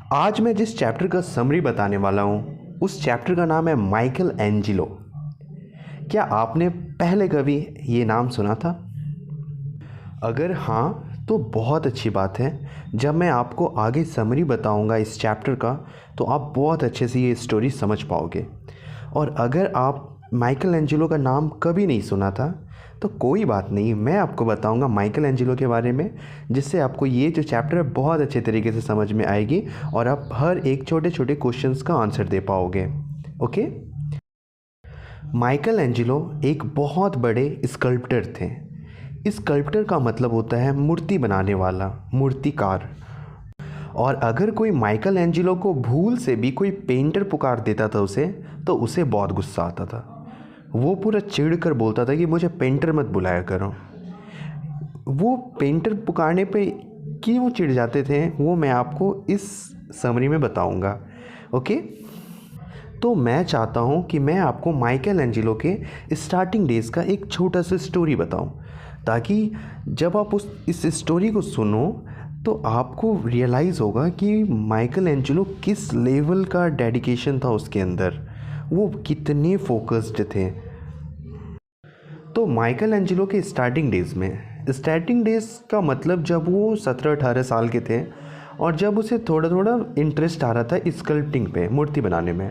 आज मैं जिस चैप्टर का समरी बताने वाला हूँ उस चैप्टर का नाम है माइकल एंजिलो। क्या आपने पहले कभी ये नाम सुना था? अगर हाँ तो बहुत अच्छी बात है। जब मैं आपको आगे समरी बताऊंगा इस चैप्टर का तो आप बहुत अच्छे से ये स्टोरी समझ पाओगे। और अगर आप माइकल एंजिलो का नाम कभी नहीं सुना था तो कोई बात नहीं, मैं आपको बताऊंगा माइकल एंजिलो के बारे में, जिससे आपको ये जो चैप्टर है बहुत अच्छे तरीके से समझ में आएगी और आप हर एक छोटे छोटे क्वेश्चंस का आंसर दे पाओगे। ओके। माइकल एंजिलो एक बहुत बड़े स्कल्प्टर थे। स्कल्प्टर का मतलब होता है मूर्ति बनाने वाला, मूर्तिकार। और अगर कोई माइकल एंजिलो को भूल से भी कोई पेंटर पुकार देता था उसे, तो उसे बहुत गुस्सा आता था। वो पूरा चिढ़ कर बोलता था कि मुझे पेंटर मत बुलाया करो। वो पेंटर पुकारने पे क्यों चिढ़ जाते थे वो मैं आपको इस समरी में बताऊंगा। ओके। तो मैं चाहता हूँ कि मैं आपको माइकल एंजिलो के स्टार्टिंग डेज़ का एक छोटा सा स्टोरी बताऊँ, ताकि जब आप इस स्टोरी को सुनो तो आपको रियलाइज़ होगा कि माइकल एंजिलो किस लेवल का डेडिकेशन था उसके अंदर, वो कितने फोकस्ड थे। तो माइकल एंजिलो के स्टार्टिंग डेज़ का मतलब जब वो 17-18 साल के थे और जब उसे थोड़ा थोड़ा इंटरेस्ट आ रहा था स्कल्पटिंग पे, मूर्ति बनाने में,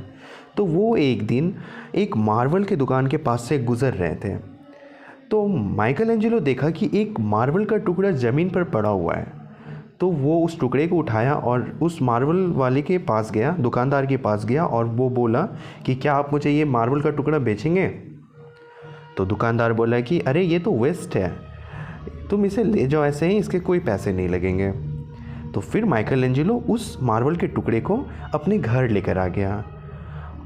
तो वो एक दिन एक मार्बल की दुकान के पास से गुज़र रहे थे। तो माइकल एंजिलो देखा कि एक मार्बल का टुकड़ा ज़मीन पर पड़ा हुआ है। तो वो उस टुकड़े को उठाया और उस मार्बल वाले के पास गया, दुकानदार के पास गया, और वो बोला कि क्या आप मुझे ये मार्बल का टुकड़ा बेचेंगे? तो दुकानदार बोला कि अरे ये तो वेस्ट है, तुम इसे ले जाओ ऐसे ही, इसके कोई पैसे नहीं लगेंगे। तो फिर माइकल एंजिलो उस मार्बल के टुकड़े को अपने घर लेकर आ गया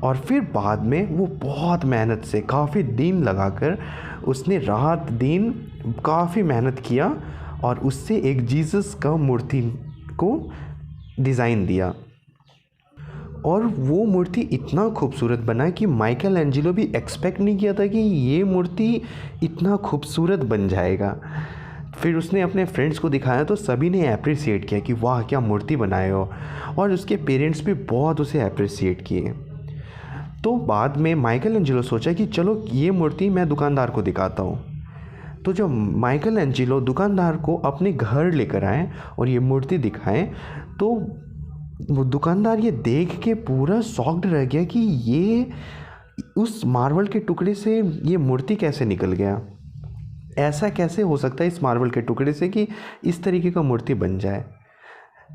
और फिर बाद में वो बहुत मेहनत से, काफ़ी दिन लगाकर, उसने रात दिन काफ़ी मेहनत किया और उससे एक जीसस का मूर्ति को डिज़ाइन दिया। और वो मूर्ति इतना खूबसूरत बना कि माइकल एंजिलो भी एक्सपेक्ट नहीं किया था कि ये मूर्ति इतना खूबसूरत बन जाएगा। फिर उसने अपने फ्रेंड्स को दिखाया तो सभी ने अप्रिसिएट किया कि वाह क्या मूर्ति बनाए हो, और उसके पेरेंट्स भी बहुत उसे अप्रिसिएट किए। तो बाद में माइकल एंजिलो सोचा कि चलो ये मूर्ति मैं दुकानदार को दिखाता हूँ। तो जब माइकल एंजिलो दुकानदार को अपने घर लेकर आए और ये मूर्ति दिखाएं, तो वो दुकानदार ये देख के पूरा शॉक्ड रह गया कि ये उस मार्बल के टुकड़े से ये मूर्ति कैसे निकल गया, ऐसा कैसे हो सकता है इस मार्बल के टुकड़े से कि इस तरीके का मूर्ति बन जाए।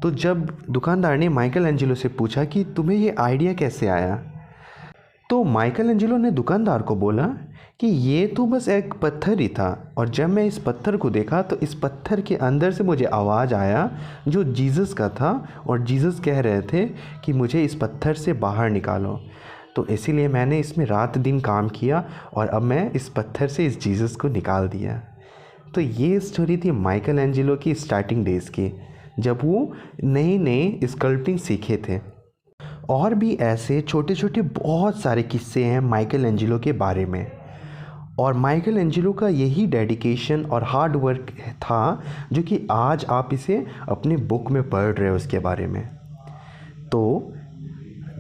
तो जब दुकानदार ने माइकल एंजिलो से पूछा कि तुम्हें ये आइडिया कैसे आया, तो माइकल एंजिलो ने दुकानदार को बोला कि ये तो बस एक पत्थर ही था, और जब मैं इस पत्थर को देखा तो इस पत्थर के अंदर से मुझे आवाज़ आया जो जीसस का था, और जीसस कह रहे थे कि मुझे इस पत्थर से बाहर निकालो। तो इसीलिए मैंने इसमें रात दिन काम किया और अब मैं इस पत्थर से इस जीसस को निकाल दिया। तो ये स्टोरी थी माइकल एंजिलो की स्टार्टिंग डेज़ की, जब वो नए नए स्कल्पटिंग सीखे थे। और भी ऐसे छोटे छोटे बहुत सारे किस्से हैं माइकल एंजिलो के बारे में, और माइकल एंजिलो का यही डेडिकेशन और हार्ड वर्क था जो कि आज आप इसे अपने बुक में पढ़ रहे हो उसके बारे में। तो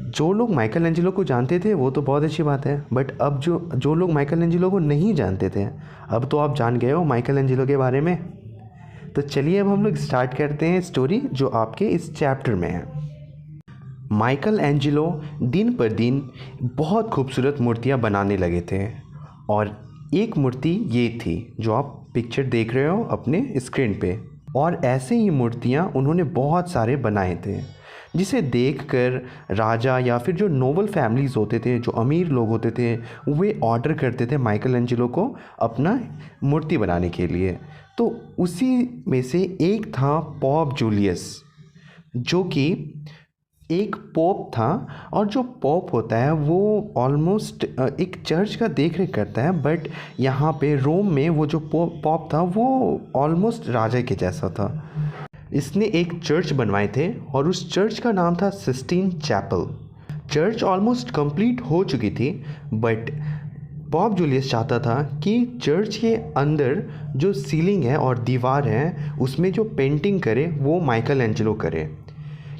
जो लोग माइकल एंजिलो को जानते थे वो तो बहुत अच्छी बात है, बट अब जो लोग माइकल एंजिलो को नहीं जानते थे, अब तो आप जान गए हो माइकल एंजिलो के बारे में। तो चलिए अब हम लोग स्टार्ट करते हैं स्टोरी जो आपके इस चैप्टर में है। माइकल एंजिलो दिन पर दिन बहुत खूबसूरत मूर्तियाँ बनाने लगे थे, और एक मूर्ति ये थी जो आप पिक्चर देख रहे हो अपने स्क्रीन पे। और ऐसे ही मूर्तियाँ उन्होंने बहुत सारे बनाए थे, जिसे देखकर राजा या फिर जो नोबल फैमिलीज़ होते थे, जो अमीर लोग होते थे, वे ऑर्डर करते थे माइकल एंजिलो को अपना मूर्ति बनाने के लिए। तो उसी में से एक था पॉप जूलियस, जो कि एक पोप था। और जो पोप होता है वो ऑलमोस्ट एक चर्च का देख रेख करता है, बट यहाँ पे रोम में वो जो पोप था वो ऑलमोस्ट राजा के जैसा था। इसने एक चर्च बनवाए थे और उस चर्च का नाम था Sistine Chapel. Church almost complete हो चुकी थी, बट पॉप जूलियस चाहता था कि चर्च के अंदर जो सीलिंग है और दीवार है उसमें जो पेंटिंग करे वो माइकल एंजिलो करे,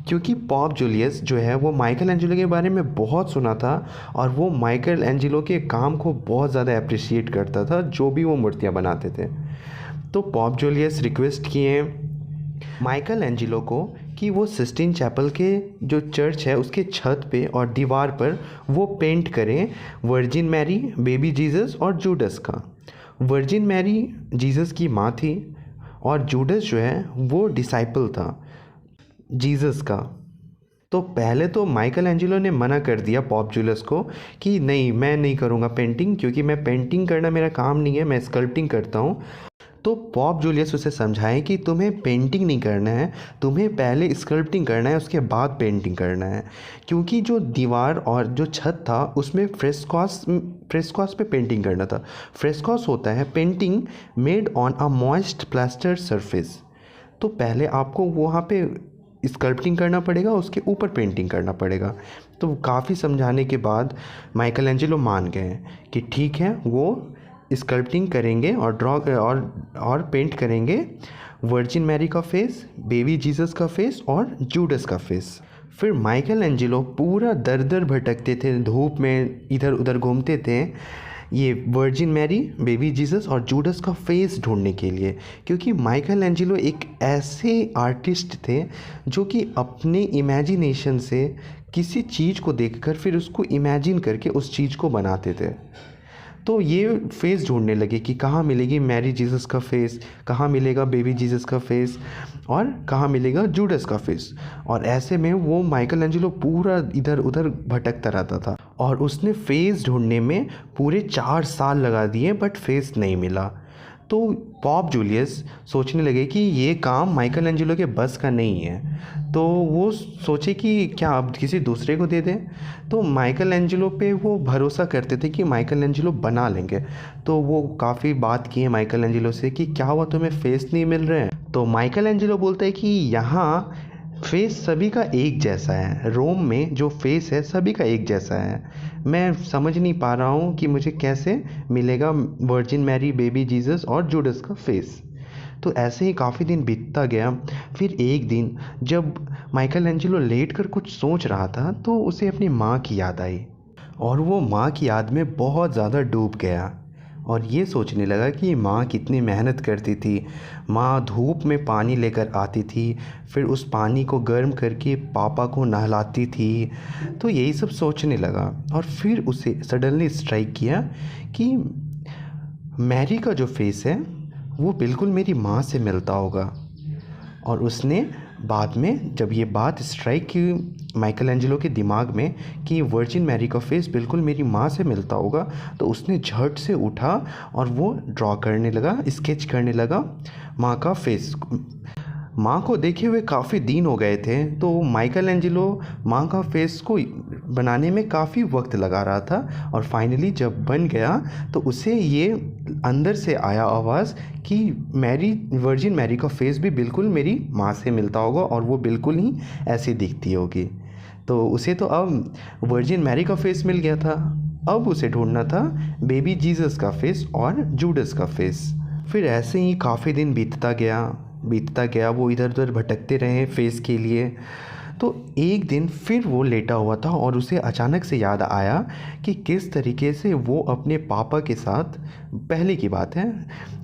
क्योंकि पॉप जूलियस जो है वो माइकल एंजेलो के बारे में बहुत सुना था और वो माइकल एंजेलो के काम को बहुत ज़्यादा अप्रिशिएट करता था, जो भी वो मूर्तियाँ बनाते थे। तो पॉप जूलियस रिक्वेस्ट किए माइकल एंजेलो को कि वो सिस्टीन चैपल के जो चर्च है उसके छत पे और दीवार पर वो पेंट करें वर्जिन मैरी, बेबी जीसस और जूडस का। वर्जिन मैरी जीसस की माँ थी और जूडस जो है वो डिसाइपल था जीसस का। तो पहले तो माइकल एंजेलो ने मना कर दिया पॉप जूलियस को कि नहीं, मैं नहीं करूँगा पेंटिंग, क्योंकि मैं पेंटिंग करना मेरा काम नहीं है, मैं स्कल्पटिंग करता हूँ। तो पॉप जूलियस उसे समझाएं कि तुम्हें पेंटिंग नहीं करना है, तुम्हें पहले स्कल्पटिंग करना है, उसके बाद पेंटिंग करना है। क्योंकि जो दीवार और जो छत था उसमें फ्रेस्कोस पे पेंटिंग करना था। फ्रेस्कोस होता है painting made on a moist plaster surface. तो पहले आपको वहाँ पे स्कल्पटिंग करना पड़ेगा, उसके ऊपर पेंटिंग करना पड़ेगा। तो काफ़ी समझाने के बाद माइकल एंजेलो मान गए कि ठीक है, वो स्कल्पटिंग करेंगे और ड्रॉ और पेंट करेंगे वर्जिन मैरी का फेस, बेबी जीसस का फेस और जूडस का फेस। फिर माइकल एंजेलो पूरा दर दर भटकते थे, धूप में इधर उधर घूमते थे ये वर्जिन मैरी, बेबी जीसस और जूडस का फेस ढूंढने के लिए। क्योंकि माइकल एंजेलो एक ऐसे आर्टिस्ट थे जो कि अपने इमेजिनेशन से किसी चीज़ को देखकर फिर उसको इमेजिन करके उस चीज़ को बनाते थे। तो ये फेस ढूंढने लगे कि कहाँ मिलेगी मैरी जीसस का फेस, कहाँ मिलेगा बेबी जीसस का फेस और कहाँ मिलेगा जूडस का फेस। और ऐसे में वो माइकल एंजेलो पूरा इधर उधर भटकता रहता था और उसने फेस ढूंढने में पूरे 4 साल लगा दिए, बट फेस नहीं मिला। तो पॉप जूलियस सोचने लगे कि ये काम माइकल एंजेलो के बस का नहीं है। तो वो सोचे कि क्या अब किसी दूसरे को दे दें। तो माइकल एंजेलो पे वो भरोसा करते थे कि माइकल एंजेलो बना लेंगे। तो वो काफ़ी बात किए माइकल एंजेलो से कि क्या हुआ, तुम्हें फेस नहीं मिल रहे हैं। तो माइकल एंजेलो बोलते हैं कि यहाँ फेस सभी का एक जैसा है, रोम में जो फेस है सभी का एक जैसा है। मैं समझ नहीं पा रहा हूँ कि मुझे कैसे मिलेगा वर्जिन मैरी, बेबी जीसस और जूडस का फेस। तो ऐसे ही काफ़ी दिन बीतता गया। फिर एक दिन जब माइकल एंजेलो लेट कर कुछ सोच रहा था तो उसे अपनी माँ की याद आई और वो माँ की याद में बहुत ज़्यादा डूब गया और ये सोचने लगा कि माँ कितनी मेहनत करती थी। माँ धूप में पानी लेकर आती थी, फिर उस पानी को गर्म करके पापा को नहलाती थी। तो यही सब सोचने लगा और फिर उसे सडनली स्ट्राइक किया कि मैरी का जो फेस है वो बिल्कुल मेरी माँ से मिलता होगा। और उसने बाद में जब ये बात स्ट्राइक की माइकल एंजेलो के दिमाग में कि वर्जिन मैरी का फेस बिल्कुल मेरी माँ से मिलता होगा, तो उसने झट से उठा और वो ड्रॉ करने लगा, स्केच करने लगा माँ का फेस। माँ को देखे हुए काफ़ी दिन हो गए थे, तो माइकल एंजेलो माँ का फेस को बनाने में काफ़ी वक्त लगा रहा था और फाइनली जब बन गया तो उसे ये अंदर से आया आवाज़ कि वर्जिन मैरी का फेस भी बिल्कुल मेरी माँ से मिलता होगा और वो बिल्कुल ही ऐसी दिखती होगी। तो उसे तो अब वर्जिन मैरी का फेस मिल गया था, अब उसे ढूंढना था बेबी जीसस का फेस और जूडस का फेस। फिर ऐसे ही काफ़ी दिन बीतता गया, वो इधर उधर भटकते रहे फेस के लिए। तो एक दिन फिर वो लेटा हुआ था और उसे अचानक से याद आया कि किस तरीके से वो अपने पापा के साथ, पहले की बात है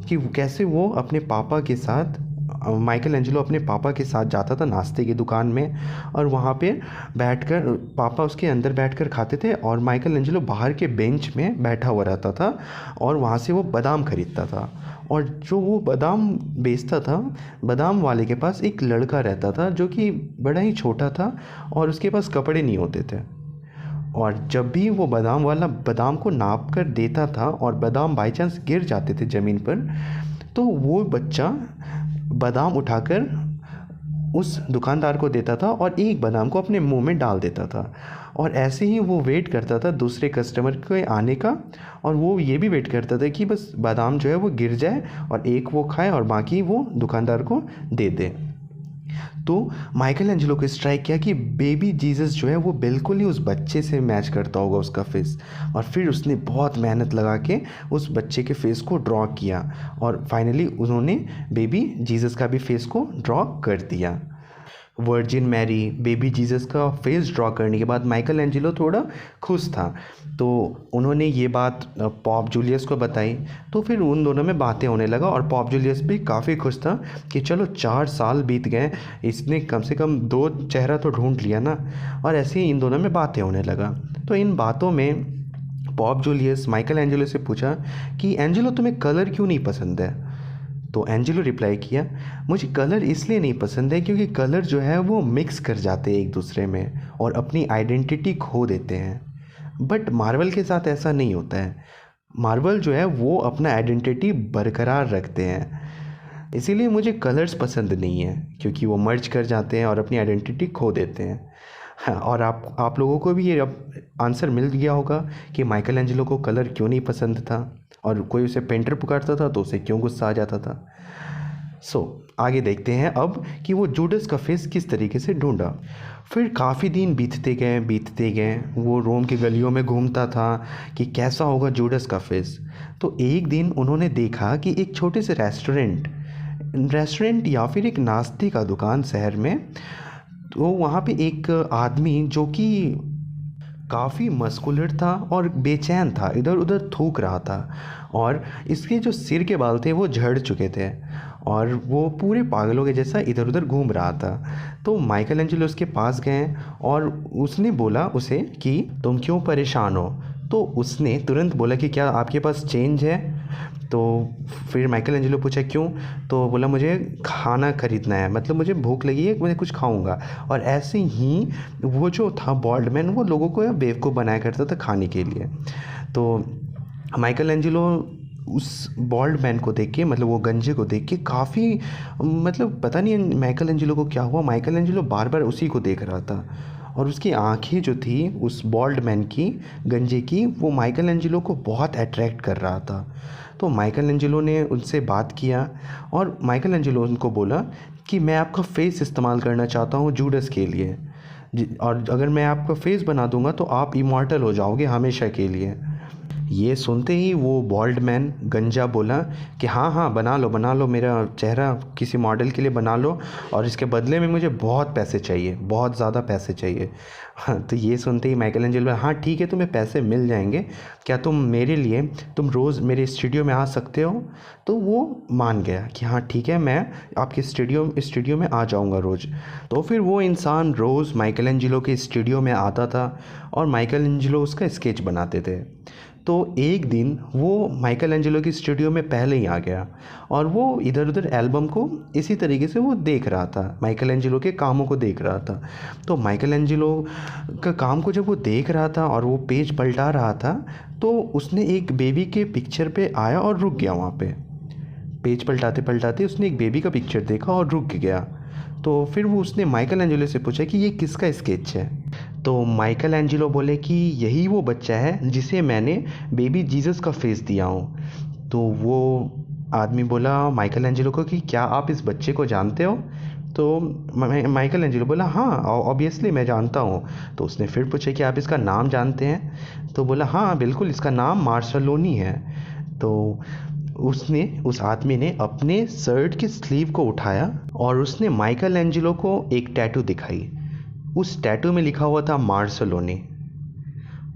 कि कैसे वो अपने पापा के साथ, माइकल एंजेलो अपने पापा के साथ जाता था नाश्ते की दुकान में और वहाँ पे बैठकर पापा उसके अंदर बैठकर खाते थे और माइकल एंजेलो बाहर के बेंच में बैठा हुआ रहता था और वहाँ से वो बादाम खरीदता था। और जो वो बादाम बेचता था, बादाम वाले के पास एक लड़का रहता था जो कि बड़ा ही छोटा था और उसके पास कपड़े नहीं होते थे। और जब भी वो बादाम वाला बादाम को नाप कर देता था और बादाम बाई चांस गिर जाते थे ज़मीन पर, तो वो बच्चा बादाम उठाकर उस दुकानदार को देता था और एक बादाम को अपने मुंह में डाल देता था। और ऐसे ही वो वेट करता था दूसरे कस्टमर के आने का और वो ये भी वेट करता था कि बस बादाम जो है वो गिर जाए और एक वो खाए और बाकी वो दुकानदार को दे दे। तो माइकल एंजेलो को स्ट्राइक किया कि बेबी जीसस जो है वो बिल्कुल ही उस बच्चे से मैच करता होगा उसका फेस। और फिर उसने बहुत मेहनत लगा के उस बच्चे के फेस को ड्रॉ किया और फाइनली उन्होंने बेबी जीसस का भी फेस को ड्रॉ कर दिया। वर्जिन मैरी, बेबी जीसस का फेस ड्रॉ करने के बाद माइकल एंजेलो थोड़ा खुश था। तो उन्होंने ये बात पॉप जूलियस को बताई, तो फिर उन दोनों में बातें होने लगा और पॉप जूलियस भी काफ़ी खुश था कि चलो 4 साल बीत गए, इसने कम से कम 2 चेहरा तो ढूंढ लिया ना। और ऐसे ही इन दोनों में बातें होने लगा। तो इन बातों में पॉप जूलियस माइकल एंजेलो से पूछा कि एंजेलो तुम्हें कलर क्यों नहीं पसंद है। तो एंजेलो रिप्लाई किया, मुझे कलर इसलिए नहीं पसंद है क्योंकि कलर जो है वो मिक्स कर जाते हैं एक दूसरे में और अपनी आइडेंटिटी खो देते हैं। बट मार्वल के साथ ऐसा नहीं होता है। मार्वल जो है वो अपना आइडेंटिटी बरकरार रखते हैं, इसीलिए मुझे कलर्स पसंद नहीं है क्योंकि वो मर्ज कर जाते हैं और अपनी आइडेंटिटी खो देते हैं। हाँ, और आप लोगों को भी ये अब आंसर मिल गया होगा कि माइकल एंजेलो को कलर क्यों नहीं पसंद था और कोई उसे पेंटर पुकारता था तो उसे क्यों गुस्सा आ जाता था। आगे देखते हैं अब कि वो जूडस का फेस किस तरीके से ढूंढा। फिर काफ़ी दिन बीतते गए, वो रोम की गलियों में घूमता था कि कैसा होगा जूडस का फेस। तो एक दिन उन्होंने देखा कि एक छोटे से रेस्टोरेंट या फिर एक नाश्ते का दुकान शहर में, तो वहाँ पे एक आदमी जो कि काफ़ी मस्कुलर था और बेचैन था, इधर उधर थूक रहा था और इसके जो सिर के बाल थे वो झड़ चुके थे और वो पूरे पागलों के जैसा इधर उधर घूम रहा था। तो माइकल एंजेलो उसके पास गए और उसने बोला उसे कि तुम क्यों परेशान हो। तो उसने तुरंत बोला कि क्या आपके पास चेंज है। तो फिर माइकल एंजेलो पूछा क्यों। तो बोला मुझे खाना खरीदना है, मतलब मुझे भूख लगी है, मैं कुछ खाऊंगा। और ऐसे ही वो जो था बॉल्ड मैन, वो लोगों को बेवकूफ़ बनाया करता था खाने के लिए। तो माइकल एंजेलो उस बॉल्ड मैन को देख के, मतलब वो गंजे को देख के काफ़ी, मतलब पता नहीं माइकल एंजेलो को क्या हुआ, माइकल एंजेलो बार बार उसी को देख रहा था और उसकी आंखें जो थी उस बॉल्ड मैन की, गंजे की, वो माइकल एंजेलो को बहुत अट्रैक्ट कर रहा था। तो माइकल एंजेलो ने उनसे बात किया और माइकल एंजेलो उनको बोला कि मैं आपका फेस इस्तेमाल करना चाहता हूँ जूडस के लिए, और अगर मैं आपका फेस बना दूंगा तो आप इमॉर्टल हो जाओगे हमेशा के लिए। ये सुनते ही वो बॉल्ड मैन गंजा बोला कि हाँ बना लो, मेरा चेहरा किसी मॉडल के लिए बना लो और इसके बदले में मुझे बहुत पैसे चाहिए, बहुत ज़्यादा पैसे चाहिए। हाँ, तो ये सुनते ही माइकल एंजेलो, हाँ ठीक है, तुम्हें पैसे मिल जाएंगे, क्या तुम रोज़ मेरे स्टूडियो में आ सकते हो। तो वो मान गया कि हाँ ठीक है, मैं आपके स्टूडियो में आ जाऊँगा रोज़। तो फिर वो इंसान रोज़ माइकल एंजेलो के स्टूडियो में आता था और माइकल एंजेलो उसका स्केच बनाते थे। तो एक दिन वो माइकल एंजेलो की स्टूडियो में पहले ही आ गया और वो इधर उधर एल्बम को इसी तरीके से वो देख रहा था, माइकल एंजेलो के कामों को देख रहा था। तो माइकल एंजेलो का काम को जब वो देख रहा था और वो पेज पलटा रहा था, तो उसने एक बेबी के पिक्चर पे आया और रुक गया। वहाँ पे पेज पलटाते पलटाते उसने एक बेबी का पिक्चर देखा और रुक गया। तो फिर वो उसने माइकल एंजेलो से पूछा कि ये किसका स्केच है। तो माइकल एंजेलो बोले कि यही वो बच्चा है जिसे मैंने बेबी जीसस का फेस दिया हूँ। तो वो आदमी बोला माइकल एंजेलो को कि क्या आप इस बच्चे को जानते हो। तो माइकल एंजेलो बोला हाँ ऑब्वियसली मैं जानता हूँ। तो उसने फिर पूछा कि आप इसका नाम जानते हैं। तो बोला हाँ बिल्कुल, इसका नाम मार्शलोनी है। तो उस आदमी ने अपने शर्ट की स्लीव को उठाया और उसने माइकल एंजेलो को एक टैटू दिखाई। उस टैटू में लिखा हुआ था मार्शलोनी।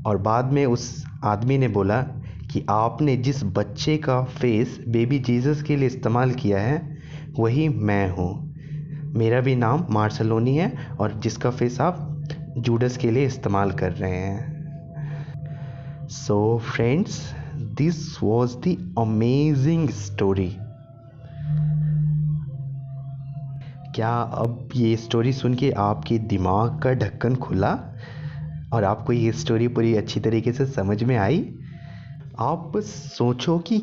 और बाद में उस आदमी ने बोला कि आपने जिस बच्चे का फेस बेबी जीसस के लिए इस्तेमाल किया है वही मैं हूँ। मेरा भी नाम मार्शलोनी है और जिसका फेस आप जूडस के लिए इस्तेमाल कर रहे हैं। So friends, this was the amazing story. क्या अब ये स्टोरी सुन के आपके दिमाग का ढक्कन खुला और आपको ये स्टोरी पूरी अच्छी तरीके से समझ में आई? आप बस सोचो कि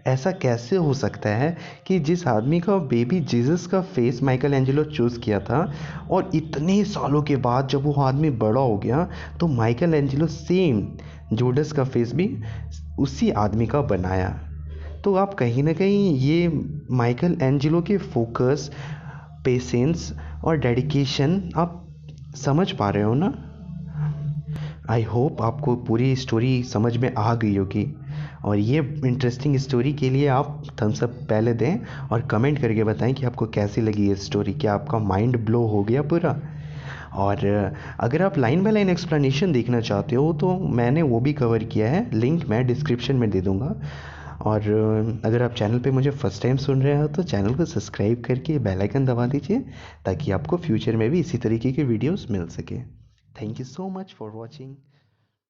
ऐसा कैसे हो सकता है कि जिस आदमी का बेबी जीसस का फेस माइकल एंजेलो चूज़ किया था और इतने सालों के बाद जब वो आदमी बड़ा हो गया तो माइकल एंजेलो सेम जूडस का फेस भी उसी आदमी का बनाया। तो आप कहीं ना कहीं ये माइकल एंजेलो के फोकस, पेशेंस और डेडिकेशन आप समझ पा रहे हो ना। आई होप आपको पूरी स्टोरी समझ में आ गई होगी और ये इंटरेस्टिंग स्टोरी के लिए आप थम्स अप पहले दें और कमेंट करके बताएं कि आपको कैसी लगी ये स्टोरी, क्या आपका माइंड ब्लो हो गया पूरा। और अगर आप लाइन बाय लाइन एक्सप्लेनेशन देखना चाहते हो तो मैंने वो भी कवर किया है, लिंक मैं डिस्क्रिप्शन में दे दूँगा। और अगर आप चैनल पे मुझे फ़र्स्ट टाइम सुन रहे हो तो चैनल को सब्सक्राइब करके बेल आइकन दबा दीजिए ताकि आपको फ्यूचर में भी इसी तरीके के वीडियोस मिल सके। Thank you so much for watching.